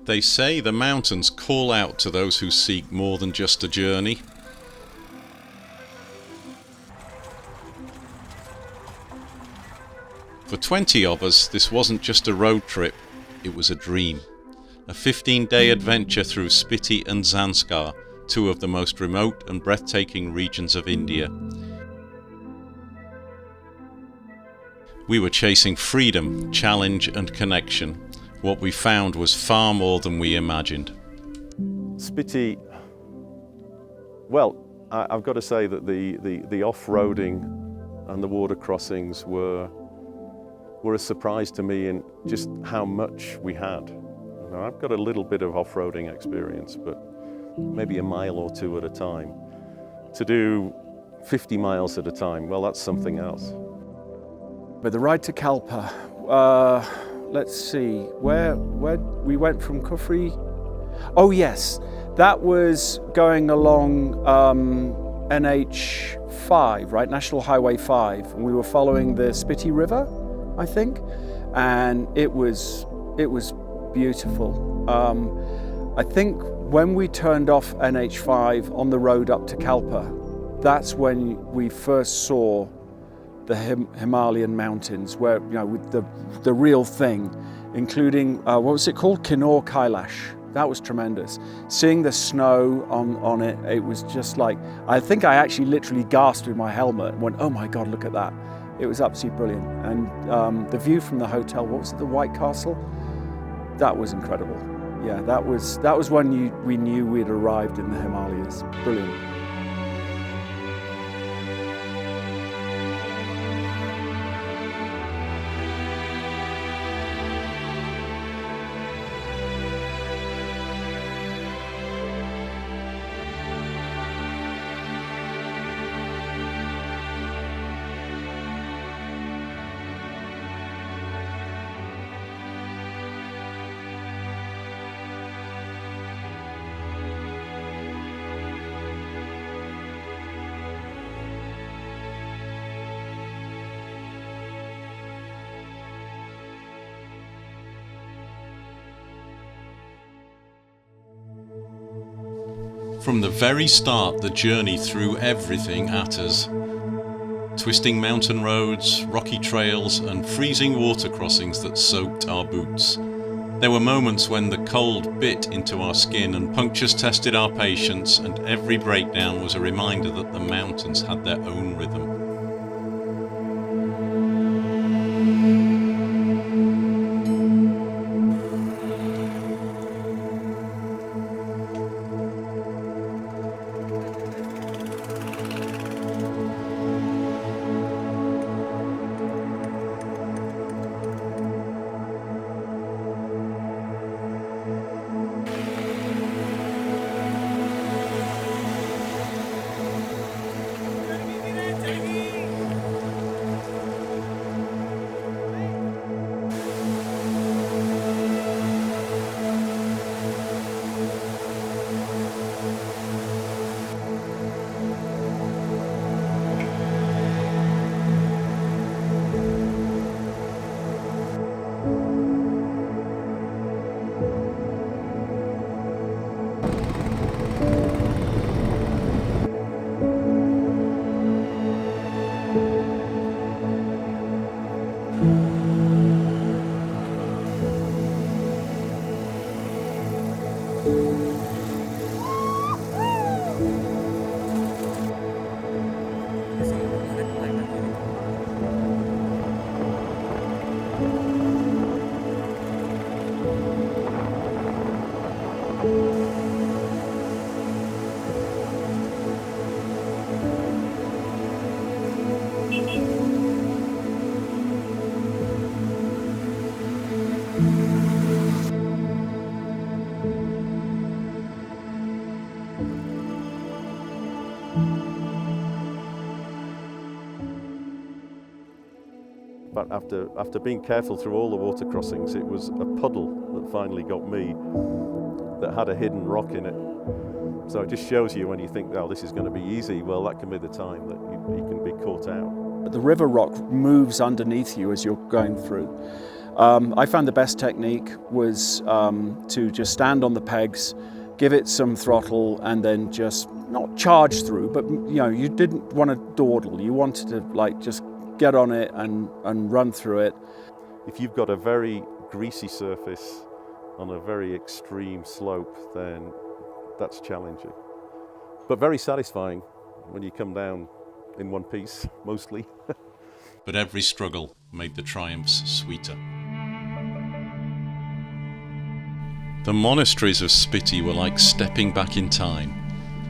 They say the mountains call out to those who seek more than just a journey. For 20 of us, this wasn't just a road trip, it was a dream. A 15-day adventure through Spiti and Zanskar, two of the most remote and breathtaking regions of India. We were chasing freedom, challenge and connection. What we found was far more than we imagined. Spiti, well, I've got to say that the off-roading and the water crossings were a surprise to me in just how much we had. You know, I've got a little bit of off-roading experience, but maybe a mile or two at a time. To do 50 miles at a time, well, that's something else. But the ride to Kalpa, let's see, where we went from Kufri? Oh yes, that was going along NH5, right, National Highway 5, and we were following the Spiti River, I think, and it was beautiful. I think when we turned off NH5 on the road up to Kalpa, that's when we first saw the Himalayan mountains, where, you know, with the real thing, including what was it called, Kinnaur Kailash. That was tremendous. Seeing the snow on it, it was just like, I think I actually literally gasped with my helmet and went, oh my God, look at that. It was absolutely brilliant. And the view from the hotel, what was it, the White Castle? That was incredible. Yeah, that was when we knew we'd arrived in the Himalayas. Brilliant. From the very start, the journey threw everything at us. Twisting mountain roads, rocky trails, and freezing water crossings that soaked our boots. There were moments when the cold bit into our skin and punctures tested our patience, and every breakdown was a reminder that the mountains had their own rhythm. But after being careful through all the water crossings, it was a puddle that finally got me that had a hidden rock in it. So it just shows you when you think, oh, this is going to be easy, well, that can be the time that you can be caught out. The river rock moves underneath you as you're going through. I found the best technique was to just stand on the pegs, give it some throttle, and then just not charge through, but you didn't want to dawdle. You wanted to like just get on it and run through it. If you've got a very greasy surface on a very extreme slope, then that's challenging. But very satisfying when you come down in one piece, mostly. But every struggle made the triumphs sweeter. The monasteries of Spiti were like stepping back in time.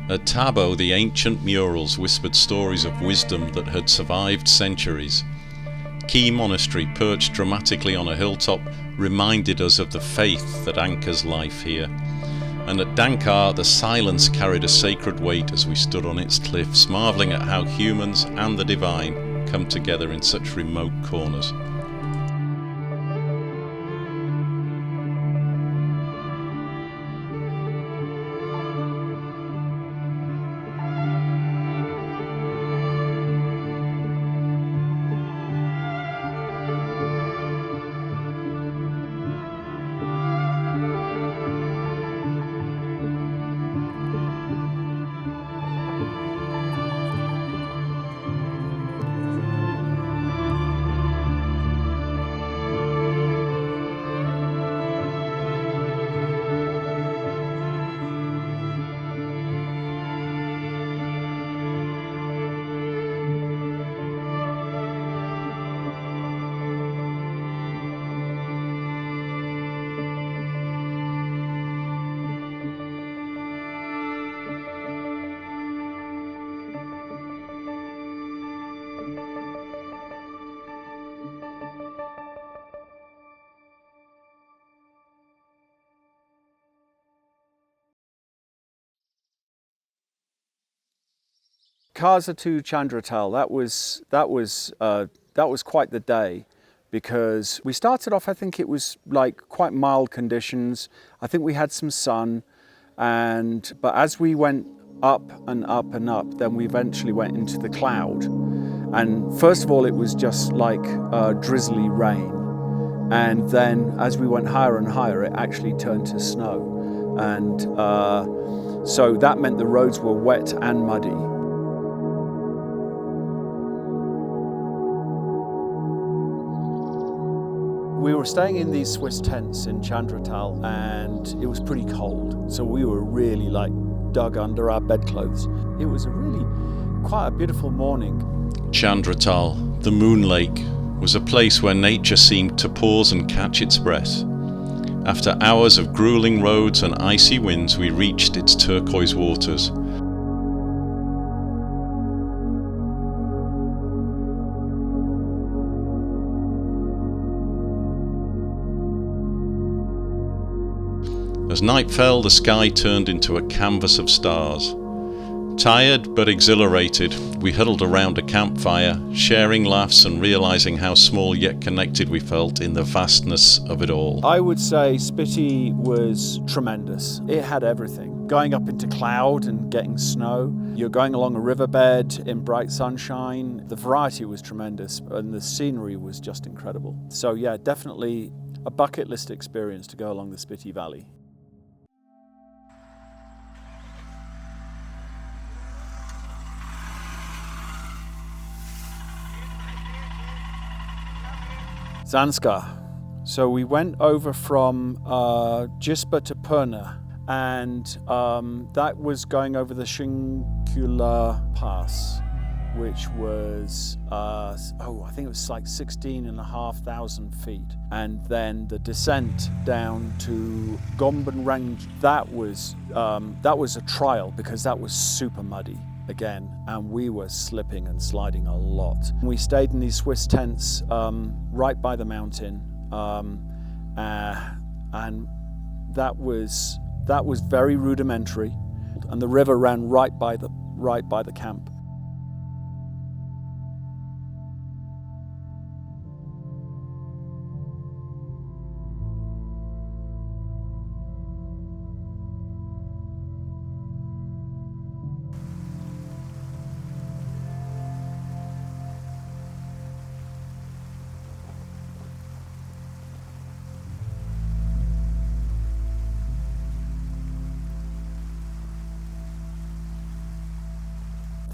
At Tabo, the ancient murals whispered stories of wisdom that had survived centuries. Key Monastery, perched dramatically on a hilltop, reminded us of the faith that anchors life here. And at Dankar, the silence carried a sacred weight as we stood on its cliffs, marvelling at how humans and the divine come together in such remote corners. Kasa to Chandratal, that was quite the day, because we started off, I think it was like quite mild conditions. I think we had some sun, but as we went up and up and up, then we eventually went into the cloud. And first of all, it was just like drizzly rain. And then as we went higher and higher, it actually turned to snow. And so that meant the roads were wet and muddy. We were staying in these Swiss tents in Chandratal, and it was pretty cold. So we were really like dug under our bedclothes. It was quite a beautiful morning. Chandratal, the Moon Lake, was a place where nature seemed to pause and catch its breath. After hours of grueling roads and icy winds, we reached its turquoise waters. As night fell, the sky turned into a canvas of stars. Tired but exhilarated, we huddled around a campfire, sharing laughs and realizing how small yet connected we felt in the vastness of it all. I would say Spiti was tremendous. It had everything. Going up into cloud and getting snow. You're going along a riverbed in bright sunshine. The variety was tremendous and the scenery was just incredible. So yeah, definitely a bucket list experience to go along the Spiti Valley. Zanskar. So we went over from Jispa to Purna, and that was going over the Shinkula Pass, which was, I think it was like 16,500 feet. And then the descent down to Gomben Range, that was a trial because that was super muddy again, and we were slipping and sliding a lot. We stayed in these Swiss tents right by the mountain, and that was very rudimentary, and the river ran right by the camp.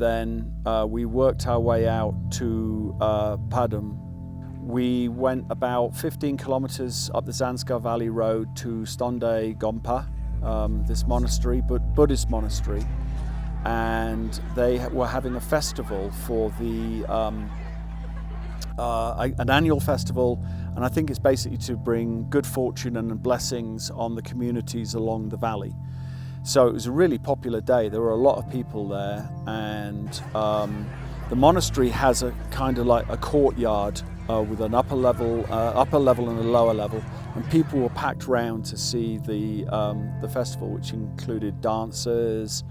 then we worked our way out to Padum. We went about 15 kilometers up the Zanskar Valley Road to Stonde Gompa, this monastery, Buddhist monastery. And they were having a festival for the, an annual festival, and I think it's basically to bring good fortune and blessings on the communities along the valley. So it was a really popular day. There were a lot of people there, and the monastery has a kind of like a courtyard with an upper level and a lower level, and people were packed round to see the festival, which included dancers,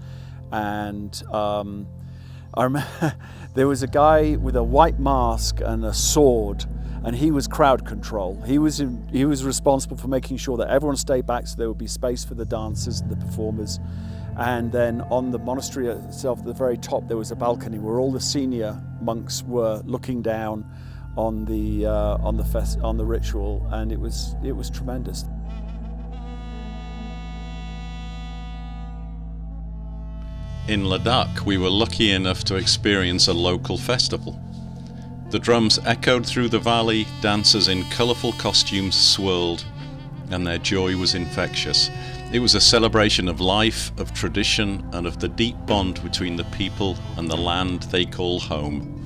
and I remember there was a guy with a white mask and a sword, and he was crowd control. He was responsible for making sure that everyone stayed back so there would be space for the dancers and the performers. And then on the monastery itself, at the very top, there was a balcony where all the senior monks were looking down on the ritual, and it was tremendous. In Ladakh, we were lucky enough to experience a local festival. The drums echoed through the valley, dancers in colourful costumes swirled, and their joy was infectious. It was a celebration of life, of tradition, and of the deep bond between the people and the land they call home.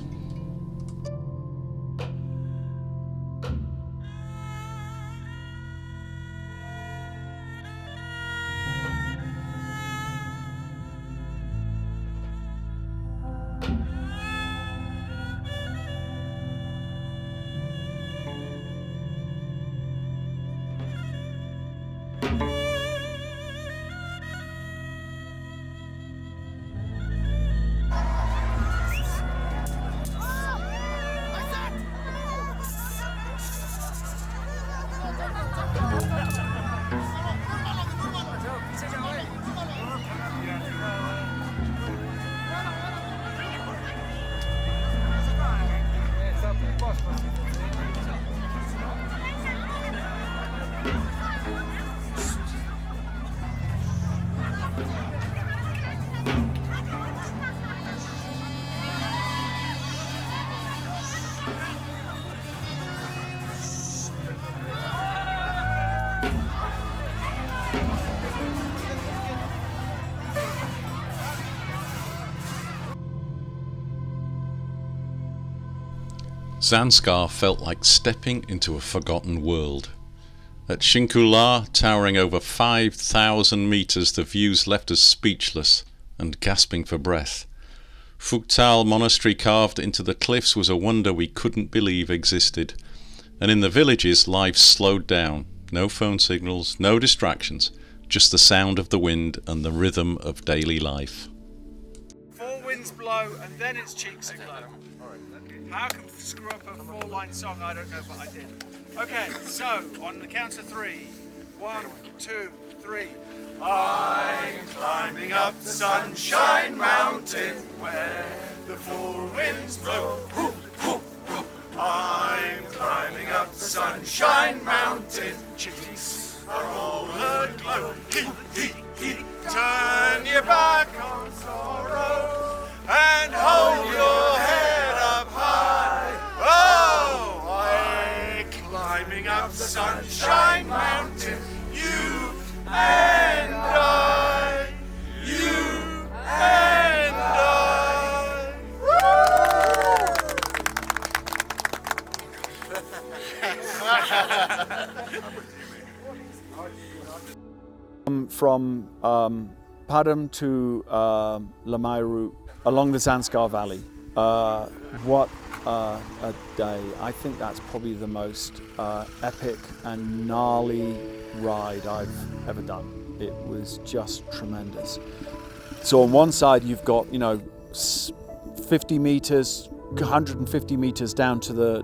Zanskar felt like stepping into a forgotten world. At Shinkula, towering over 5,000 metres, the views left us speechless and gasping for breath. Phuktal Monastery carved into the cliffs was a wonder we couldn't believe existed. And in the villages, life slowed down. No phone signals, no distractions, just the sound of the wind and the rhythm of daily life. Four winds blow and then its cheeks glow. How can screw up a four-line song? I don't know, but I did. Okay, so on the count of three. 1, 2, 3. I'm climbing up the Sunshine Mountain where the four winds blow. I'm climbing up the Sunshine Mountain. Chimneys are all aglow. Turn your back on sorrow and hold your head up high. Oh, I'm climbing up the Sunshine Mountain. You and I. You and I. From Padum to Lamairu along the Zanskar Valley. What a day. I think that's probably the most epic and gnarly ride I've ever done. It was just tremendous. So on one side you've got, 50 meters, 150 meters down to the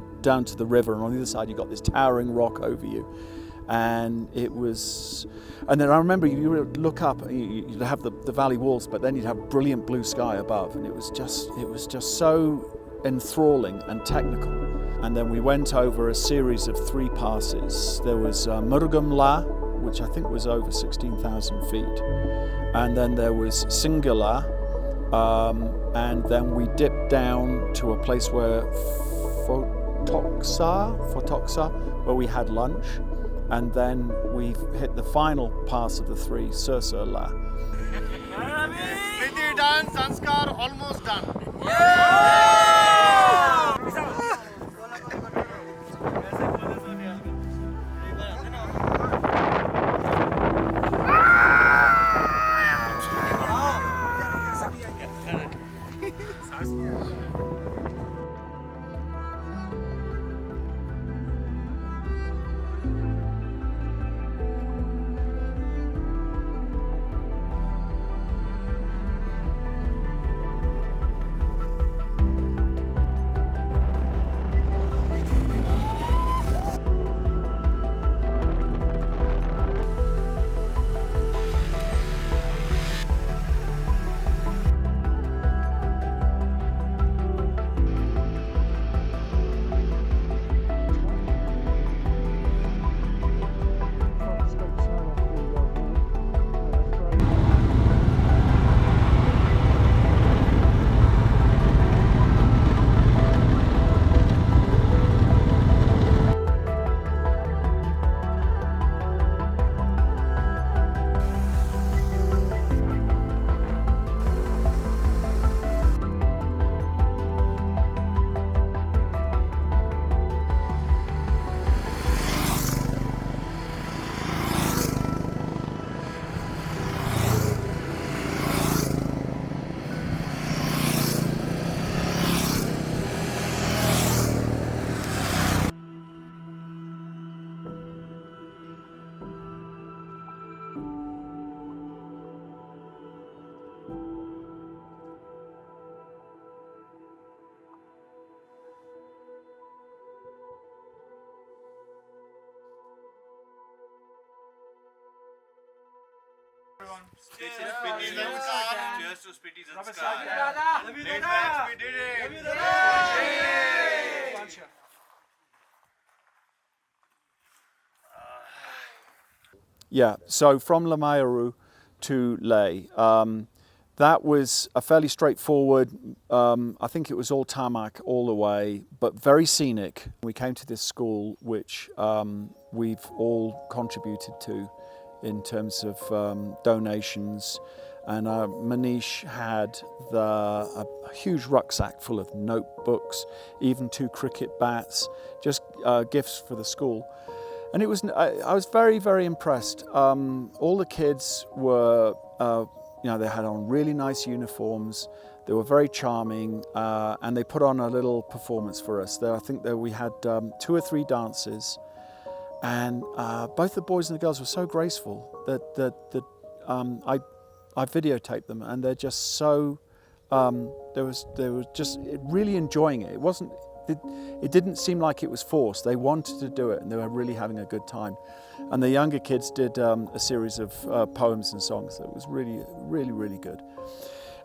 river, and on the other side you've got this towering rock over you. And then I remember you would look up, you'd have the valley walls, but then you'd have brilliant blue sky above, and it was just so enthralling and technical. And then we went over a series of 3 passes. There was Murugamla, which I think was over 16,000 feet, and then there was Singala, and then we dipped down to a place where Photoksa, where we had lunch, and then we hit the final pass of the three, Sursurla. Spiti done, Zanskar almost done. Cheers to Spiti and Zanskar. We did it. Yeah, so from Lamayaru to Leh, that was a fairly straightforward, I think it was all tarmac all the way, but very scenic. We came to this school which we've all contributed to in terms of donations, and Manish had a huge rucksack full of notebooks, even 2 cricket bats, just gifts for the school. And it was, I was very, very impressed. All the kids were, they had on really nice uniforms. They were very charming, and they put on a little performance for us. I think that we had 2 or 3 dances, and both the boys and the girls were so graceful that I videotaped them, and they're just so, they were just really enjoying it. It didn't seem like it was forced. They wanted to do it, and they were really having a good time. And the younger kids did a series of poems and songs. It was really, really, really good.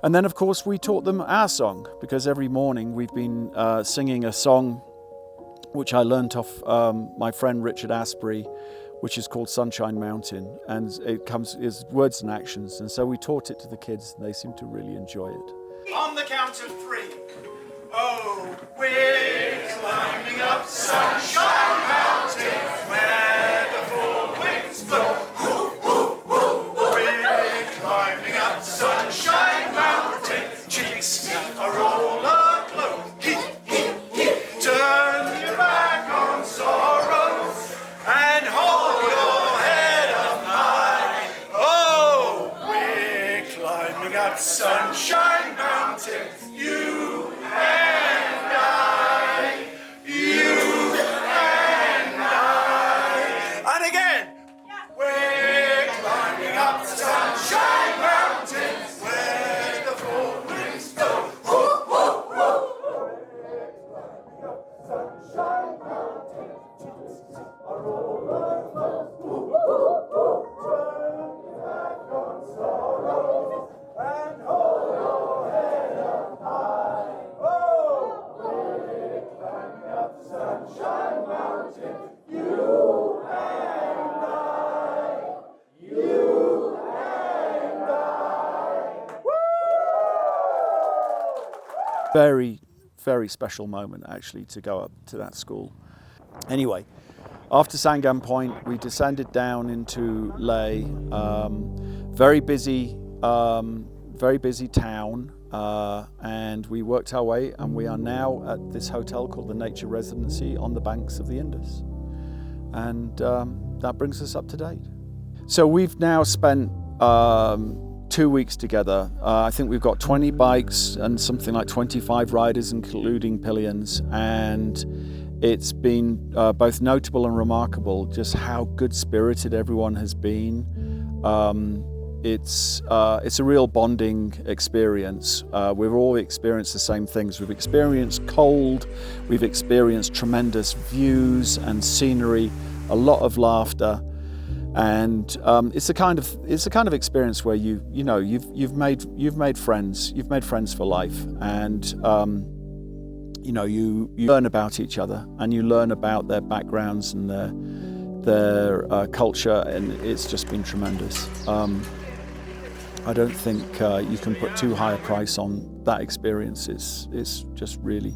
And then, of course, we taught them our song, because every morning we've been singing a song which I learnt off my friend Richard Asprey, which is called Sunshine Mountain, and it is words and actions. And so we taught it to the kids, and they seemed to really enjoy it. On the count of 3. Oh, we're climbing up Sunshine Mountain, where the 4 winds blow. We're climbing up Sunshine Mountain, cheeks are all aglow. Turn your back on sorrow and hold your head up high. Oh, we're climbing up Sunshine Mountain, you and I, you and I. And again, we're climbing up Sunshine Mountain, where the 4 winds blow. Sunshine Mountain, cheeks are all aglow. Turn your back on sorrow and hold your head up high. Oh, we're climbing up Sunshine Mountain, you and I, you and I. Woo! very, very special moment actually to go up to that school. Anyway, after Sangam Point, we descended down into Leh. Very busy town, and we worked our way, and we are now at this hotel called the Nature Residency on the banks of the Indus, and that brings us up to date. So we've now spent 2 weeks together. I think we've got 20 bikes and something like 25 riders, including pillions, and it's been both notable and remarkable just how good-spirited everyone has been. It's a real bonding experience. We've all experienced the same things. We've experienced cold, we've experienced tremendous views and scenery, a lot of laughter, and it's a kind of experience where you've made friends for life, and you learn about each other, and you learn about their backgrounds and their culture, and it's just been tremendous. I don't think you can put too high a price on that experience. It's just really,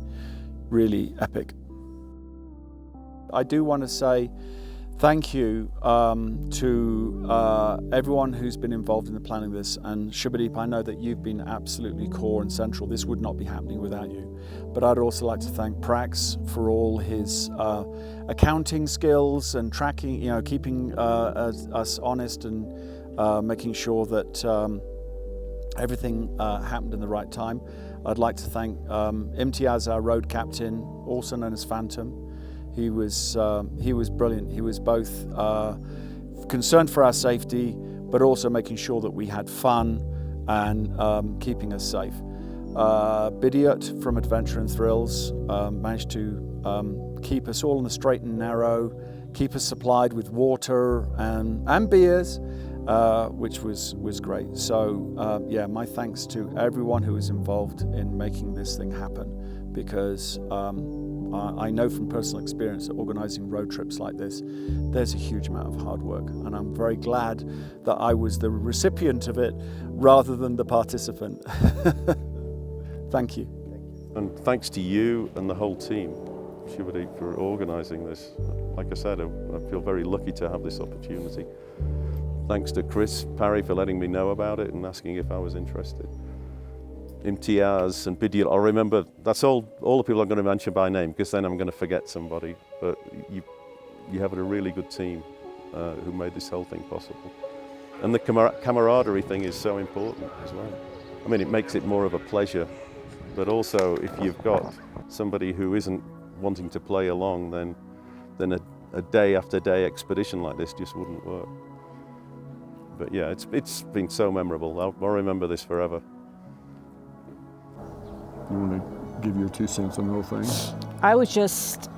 really epic. I do want to say thank you to everyone who's been involved in the planning of this, and Shubhadeep, I know that you've been absolutely core and central. This would not be happening without you. But I'd also like to thank Prax for all his accounting skills and tracking, keeping us honest and making sure that everything happened in the right time. I'd like to thank Imtiaz, our road captain, also known as Phantom. He was brilliant. He was both concerned for our safety, but also making sure that we had fun and keeping us safe. Bidiot from Adventure and Thrills managed to keep us all in the straight and narrow, keep us supplied with water and beers, which was great. So my thanks to everyone who was involved in making this thing happen, because I know from personal experience that organising road trips like this, there's a huge amount of hard work, and I'm very glad that I was the recipient of it rather than the participant. Thank you. And thanks to you and the whole team, Shubhadeep, for organising this. Like I said, I feel very lucky to have this opportunity. Thanks to Chris Parry for letting me know about it and asking if I was interested. Imtiaz and Bidiot, I'll remember, that's all the people I'm going to mention by name, because then I'm going to forget somebody. But you have a really good team who made this whole thing possible. And the camaraderie thing is so important as well. I mean, it makes it more of a pleasure, but also if you've got somebody who isn't wanting to play along, then a day after day expedition like this just wouldn't work. But yeah, it's been so memorable. I'll remember this forever. You want to give your 2 cents on the whole thing? I was just,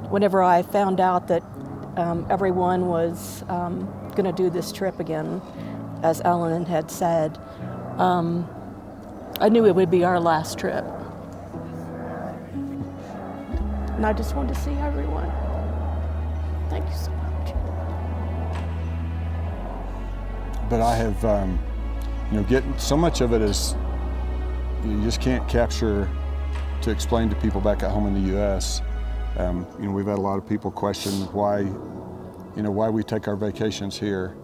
whenever I found out that everyone was going to do this trip again, as Ellen had said, I knew it would be our last trip. And I just wanted to see everyone. Thank you so much. But I have, getting so much of it is, you just can't capture to explain to people back at home in the U.S. We've had a lot of people question why we take our vacations here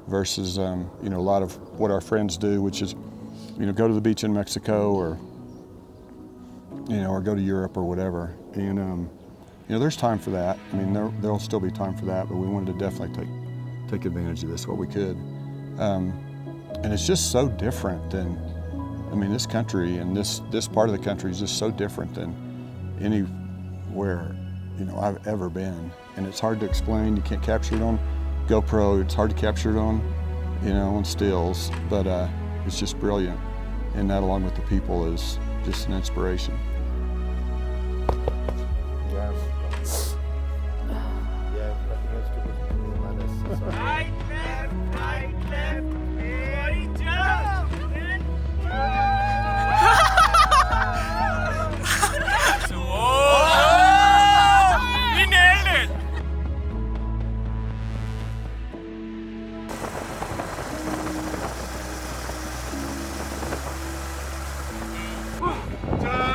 versus, a lot of what our friends do, which is, go to the beach in Mexico or go to Europe or whatever. And, there's time for that. I mean, there'll still be time for that, but we wanted to definitely take advantage of this what we could. And it's just so different than, this country and this part of the country is just so different than anywhere, I've ever been. And it's hard to explain. You can't capture it on GoPro. It's hard to capture it on, on stills, but it's just brilliant. And that, along with the people, is just an inspiration. Right, left, everybody jump! And we nailed it! Jump!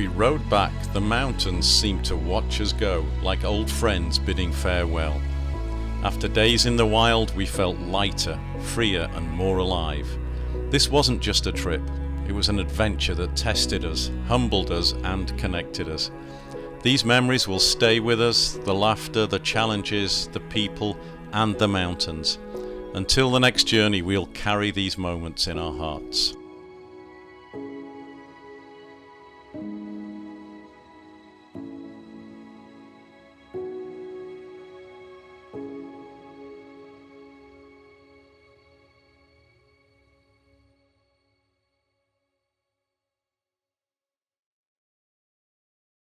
we rode back, the mountains seemed to watch us go, like old friends bidding farewell. After days in the wild, we felt lighter, freer and more alive. This wasn't just a trip, it was an adventure that tested us, humbled us and connected us. These memories will stay with us, the laughter, the challenges, the people and the mountains. Until the next journey, we'll carry these moments in our hearts.